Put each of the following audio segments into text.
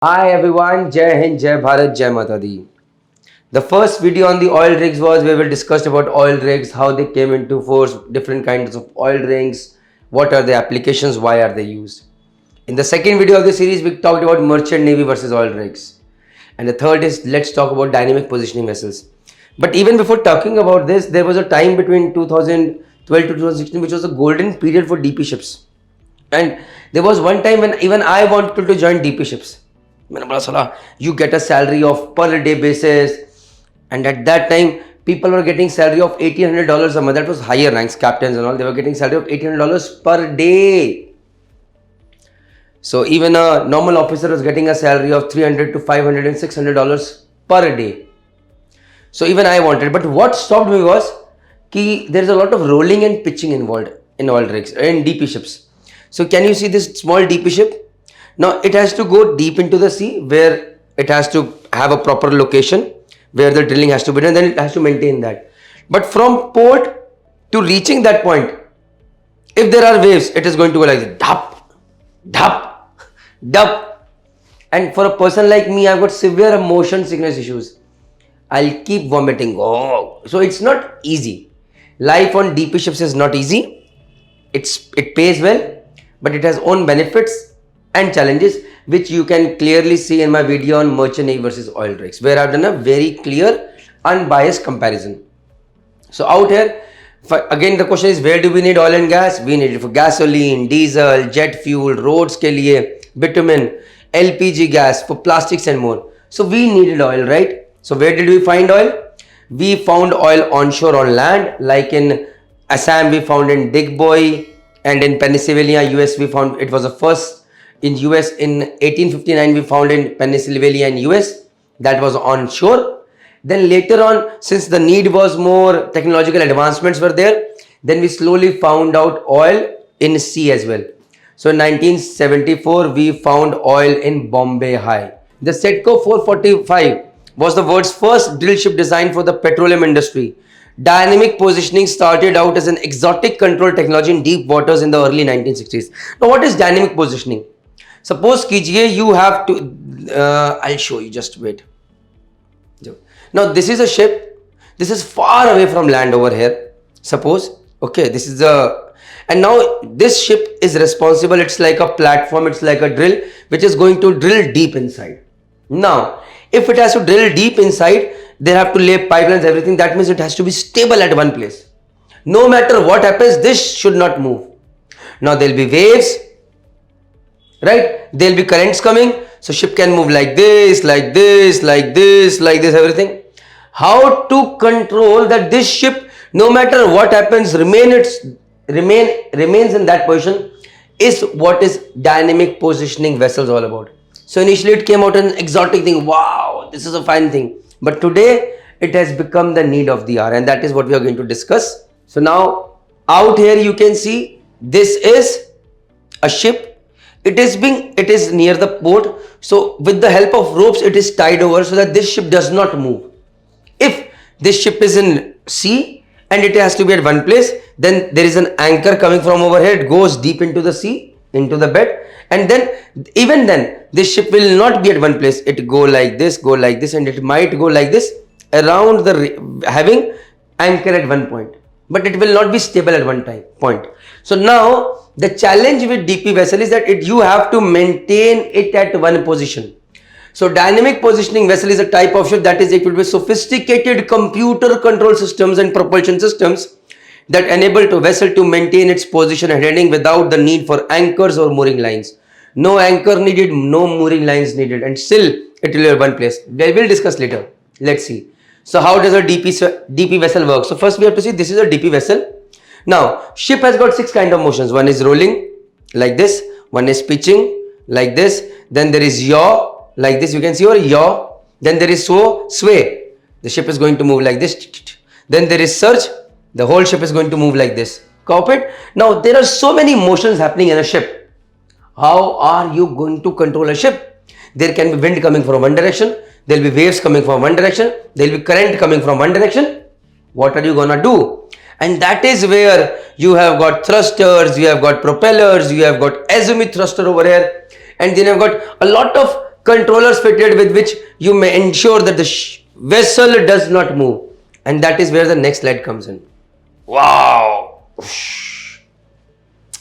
Hi everyone, Jai Hind, Jai Bharat, Jai Mata Di. The first video on the oil rigs was where we discussed about oil rigs, how they came into force, different kinds of oil rigs, what are the applications, why are they used. In the second video of the series, we talked about merchant navy versus oil rigs. And the third is let's talk about dynamic positioning vessels. But even before talking about this, there was a time between 2012 to 2016 which was a golden period for DP ships. And there was one time when even I wanted to join DP ships. मैंने बोला साला you get a salary of per day basis, and at that time people were getting salary of $1,800 a month. That was higher ranks, captains and all. They were getting salary of $1,800 per day. So even a normal officer was getting a salary of $300 to $500 and $600 per day. So even I wanted, but what stopped me was कि there is a lot of rolling and pitching involved in oil rigs in DP ships. So can you see this small DP ship? Now it has to go deep into the sea where it has to have a proper location where the drilling has to be done, then it has to maintain that. But from port to reaching that point, if there are waves, it is going to go like this, dhap, dhap, dhap. And for a person like me, I've got severe motion sickness issues. I'll keep vomiting. Oh, so it's not easy. Life on DP ships is not easy. It pays well, but it has own benefits and challenges, which you can clearly see in my video on merchant navy versus oil rigs, where I've done a very clear, unbiased comparison. So out here, again the question is, where do we need oil and gas? We need it for gasoline, diesel, jet fuel, roads ke liye, bitumen, LPG gas, for plastics and more. So we needed oil, right? So where did we find oil? We found oil onshore on land, like in Assam we found in Digboy, and in Pennsylvania, US we found it was the first. In US in 1859 we found in Pennsylvania in US, that was onshore. Then later on, since the need was more, technological advancements were there, then we slowly found out oil in sea as well. So in 1974 we found oil in Bombay High. The Setco 445 was the world's first drill ship designed for the petroleum industry. Dynamic positioning started out as an exotic control technology in deep waters in the early 1960s. Now what is dynamic positioning? Suppose कीजिए you have to, I'll show you, just wait. Now this is a ship, this is far away from land over here, suppose, okay, this is the, and now this ship is responsible, it's like a platform, it's like a drill which is going to drill deep inside. Now if it has to drill deep inside, they have to lay pipelines, everything. That means it has to be stable at one place. No matter what happens, this should not move. Now there will be waves, right? There will be currents coming, so ship can move like this, like this, like this, like this, everything. How to control that this ship, no matter what happens, remains in that position, is what is dynamic positioning vessels all about. So initially it came out an exotic thing. Wow, this is a fine thing. But today it has become the need of the hour, and that is what we are going to discuss. So now out here you can see this is a ship. It is near the port. So with the help of ropes it is tied over so that this ship does not move. If this ship is in sea and it has to be at one place, then there is an anchor coming from over here. It goes deep into the sea, into the bed, and then even then this ship will not be at one place. It go like this, and it might go like this around the having anchor at one point, but it will not be stable at one point. So now the challenge with DP vessel is that you have to maintain it at one position. So dynamic positioning vessel is a type of ship that is equipped with sophisticated computer control systems and propulsion systems that enable the vessel to maintain its position and heading without the need for anchors or mooring lines. No anchor needed, no mooring lines needed, and still it will be one place. We will discuss later. Let's see. So how does a DP vessel work? So first we have to see this is a DP vessel. Now ship has got 6 kind of motions. One is rolling like this, one is pitching like this, then there is yaw like this, you can see, or yaw, then there is sway, the ship is going to move like this, then there is surge, the whole ship is going to move like this. Copy it? Now there are so many motions happening in a ship. How are you going to control a ship? There can be wind coming from one direction, there will be waves coming from one direction, there will be current coming from one direction. What are you gonna do? And that is where you have got thrusters, you have got propellers, you have got azimuth thruster over here, and then you have got a lot of controllers fitted with which you may ensure that the vessel does not move. And that is where the next slide comes in. Wow.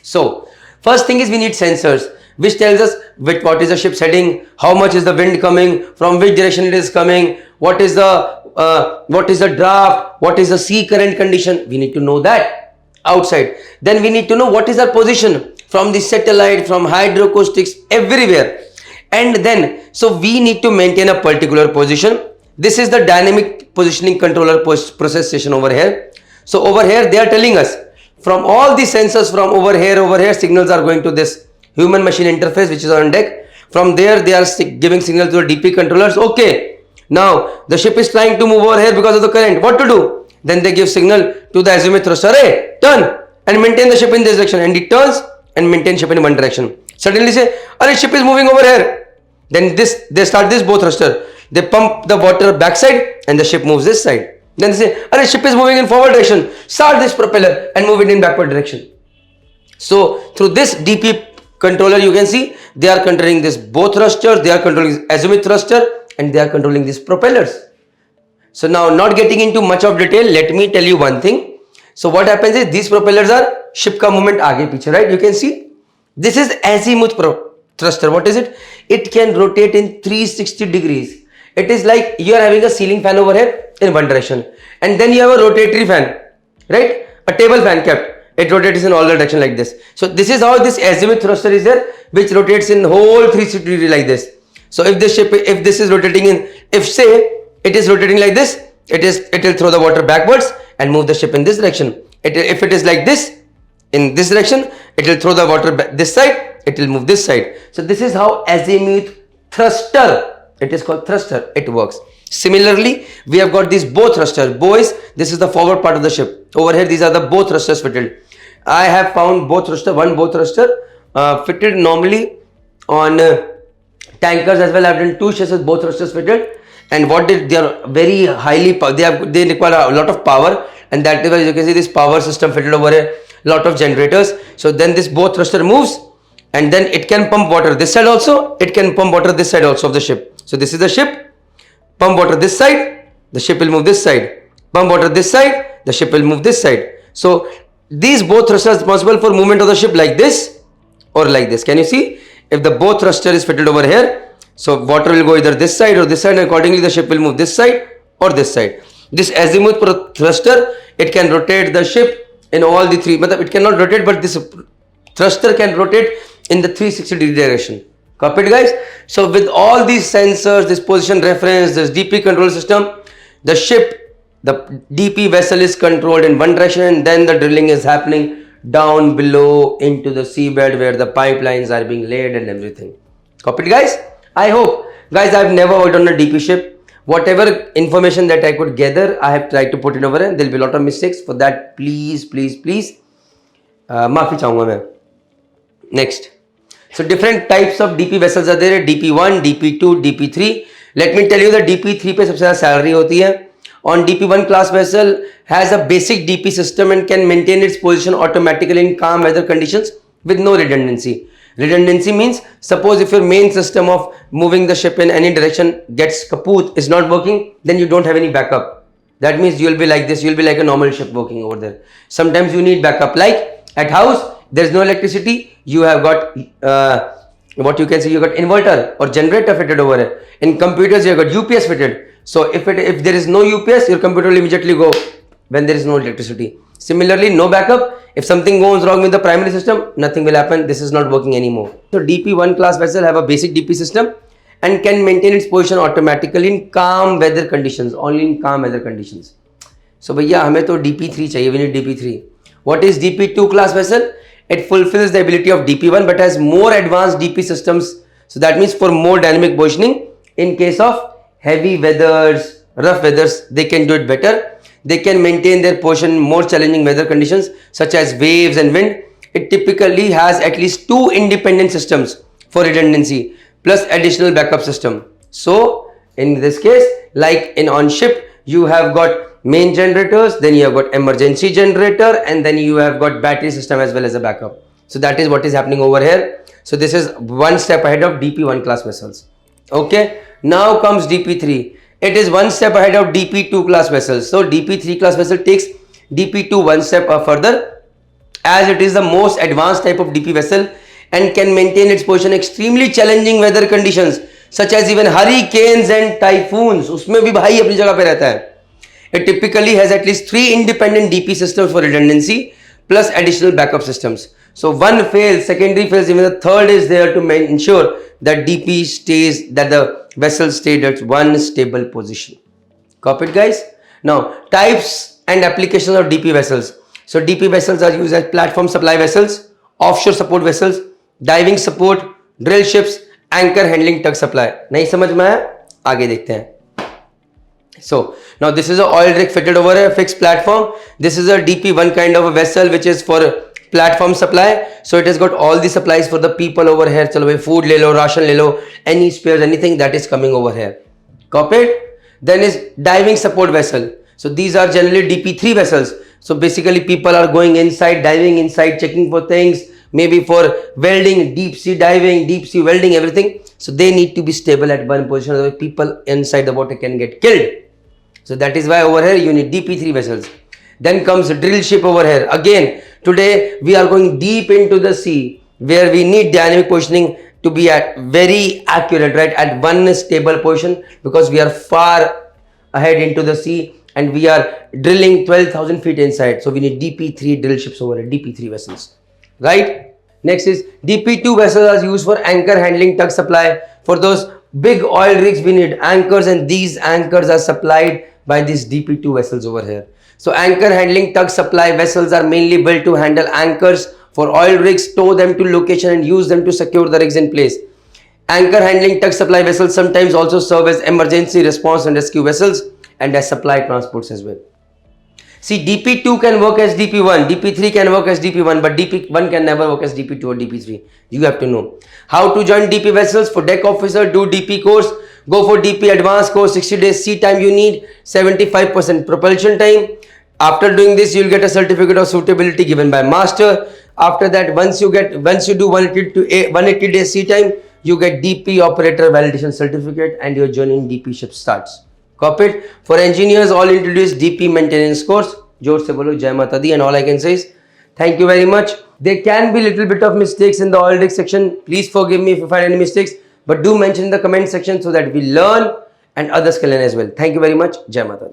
So first thing is we need sensors which tells us what is the ship's heading, how much is the wind coming, from which direction it is coming, what is the draft, what is the sea current condition. We need to know that outside. Then we need to know what is our position from the satellite, from hydroacoustics, everywhere. And then, so we need to maintain a particular position. This is the dynamic positioning controller process station over here. So over here they are telling us from all the sensors from over here signals are going to this human machine interface which is on deck. From there they are giving signal to the DP controllers. Okay, now the ship is trying to move over here because of the current. What to do? Then they give signal to the azimuth thruster. Hey, turn and maintain the ship in this direction, and it turns and maintain ship in one direction. Suddenly say, "Arey, ship is moving over here." Then they start this bow thruster. They pump the water backside and the ship moves this side. Then they say, "Arey, ship is moving in forward direction. Start this propeller and move it in backward direction." So through this DP controller, you can see they are controlling this bow thruster, they are controlling azimuth thruster, and they are controlling these propellers. So now, not getting into much of detail, let me tell you one thing. So what happens is these propellers are ship ka movement aage piche, right? You can see this is azimuth thruster. What is it? It can rotate in 360 degrees. It is like you are having a ceiling fan over here in one direction, and then you have a rotatory fan, right? A table fan kept. It rotates in all the direction like this. So this is how this azimuth thruster is there, which rotates in whole 360 degree like this. So if this is rotating in, if say it is rotating like this, it will throw the water backwards and move the ship in this direction. If it is like this, in this direction, it will throw the water back this side, it will move this side. So this is how azimuth thruster, it is called thruster, it works. Similarly, we have got these bow thrusters. This is the forward part of the ship. Over here, these are the bow thrusters fitted. I have found one bow thruster fitted normally on tankers as well. I have done 2 ships with bow thrusters fitted. And they are very highly, they require a lot of power. And that is why you can see this power system fitted over here, lot of generators. So then this bow thruster moves, and then it can pump water this side also, it can pump water this side also of the ship. So this is the ship, pump water this side, the ship will move this side, pump water this side, the ship will move this side. So these bow thrusters are responsible for movement of the ship like this or like this. Can you see? If the bow thruster is fitted over here, so water will go either this side or this side, and accordingly the ship will move this side or this side. This azimuth thruster, it can rotate the ship in all the three, but it cannot rotate, but this thruster can rotate in the 360 degree direction. Copied, guys? So with all these sensors, this position reference, this DP control system, the ship, the DP vessel is controlled in one direction, and then the drilling is happening down below into the seabed where the pipelines are being laid and everything. Copied, guys? I hope. Guys, I've never worked on a DP ship. Whatever information that I could gather, I have tried to put it over there. There will be a lot of mistakes. For that, please, maafi chahunga main. Next. So different types of DP vessels are there. DP1, DP2, DP3. Let me tell you, the DP3 पे सबसे ज़्यादा salary होती है. On DP1 class vessel has a basic DP system and can maintain its position automatically in calm weather conditions with no redundancy. Redundancy means, suppose if your main system of moving the ship in any direction gets kaput, is not working, then you don't have any backup. That means you will be like this, you will be like a normal ship working over there. Sometimes you need backup, like at house, there is no electricity, you have got what you can say, you got inverter or generator fitted over here. In computers, you have got UPS fitted. So if there is no UPS, your computer will immediately go when there is no electricity. Similarly, no backup. If something goes wrong with the primary system, nothing will happen. This is not working anymore. So DP1 class vessel have a basic DP system and can maintain its position automatically in calm weather conditions. Only in calm weather conditions. So भैया हमें तो DP3 चाहिए. We need DP3. What is DP2 class vessel? It fulfills the ability of DP1 but has more advanced DP systems. So that means for more dynamic positioning in case of heavy weathers, rough weathers, they can do it better. They can maintain their position in more challenging weather conditions such as waves and wind. It typically has at least 2 independent systems for redundancy plus additional backup system. So in this case, like in on ship, you have got main generators, then you have got emergency generator, and then you have got battery system as well as a backup. So that is what is happening over here. So this is one step ahead of DP1 class vessels. Okay, now comes DP3. It is one step ahead of DP2 class vessels. So DP3 class vessel takes DP2 one step further, as it is the most advanced type of DP vessel and can maintain its position extremely challenging weather conditions such as even hurricanes and typhoons. उसमें भी भाई अपनी जगह पे रहता है. It typically has at least 3 independent DP systems for redundancy plus additional backup systems. So one fails, secondary fails, even the third is there to ensure that DP stays, that the vessel stays at one stable position. Copy it, guys? Now, types and applications of DP vessels. So DP vessels are used as platform supply vessels, offshore support vessels, diving support, drill ships, anchor handling tug supply. नहीं समझ में आया? आगे देखते हैं. So now this is a oil rig fitted over a fixed platform. This is a DP1 kind of a vessel which is for platform supply. So it has got all the supplies for the people over here. चलो भाई food ले लो, ration ले लो, any spares, anything that is coming over here. Copied? Then is diving support vessel. So these are generally DP3 vessels. So basically people are going inside, diving inside, checking for things, maybe for welding, deep sea diving, deep sea welding, everything. So they need to be stable at one position, otherwise people inside the water can get killed. So that is why over here you need DP3 vessels. Then comes a drill ship over here. Again, today we are going deep into the sea where we need dynamic positioning to be at very accurate, right, at one stable position, because we are far ahead into the sea and we are drilling 12,000 feet inside. So we need DP3 drill ships over here, DP3 vessels, right? Next is DP2 vessels are used for anchor handling tug supply. For those big oil rigs we need anchors, and these anchors are supplied by these DP2 vessels over here. So anchor handling tug supply vessels are mainly built to handle anchors for oil rigs, tow them to location and use them to secure the rigs in place. Anchor handling tug supply vessels sometimes also serve as emergency response and rescue vessels and as supply transports as well. See, DP2 can work as DP1, DP3 can work as DP1, but DP1 can never work as DP2 or DP3. You have to know. How to join DP vessels? For deck officer, do DP course. Go for DP advanced course, 60 days sea time you need, 75% propulsion time. After doing this, you'll get a certificate of suitability given by master. After that, once you do 180 days sea time, you get DP operator validation certificate and your journey in DP ship starts. Copied. For engineers, all introduced DP maintenance course. जोर से बोलो जय माता दी, and all I can say is thank you very much. There can be little bit of mistakes in the oil rig section. Please forgive me if you find any mistakes, but do mention in the comment section so that we learn and others can learn as well. Thank you very much. Jai Mata Di.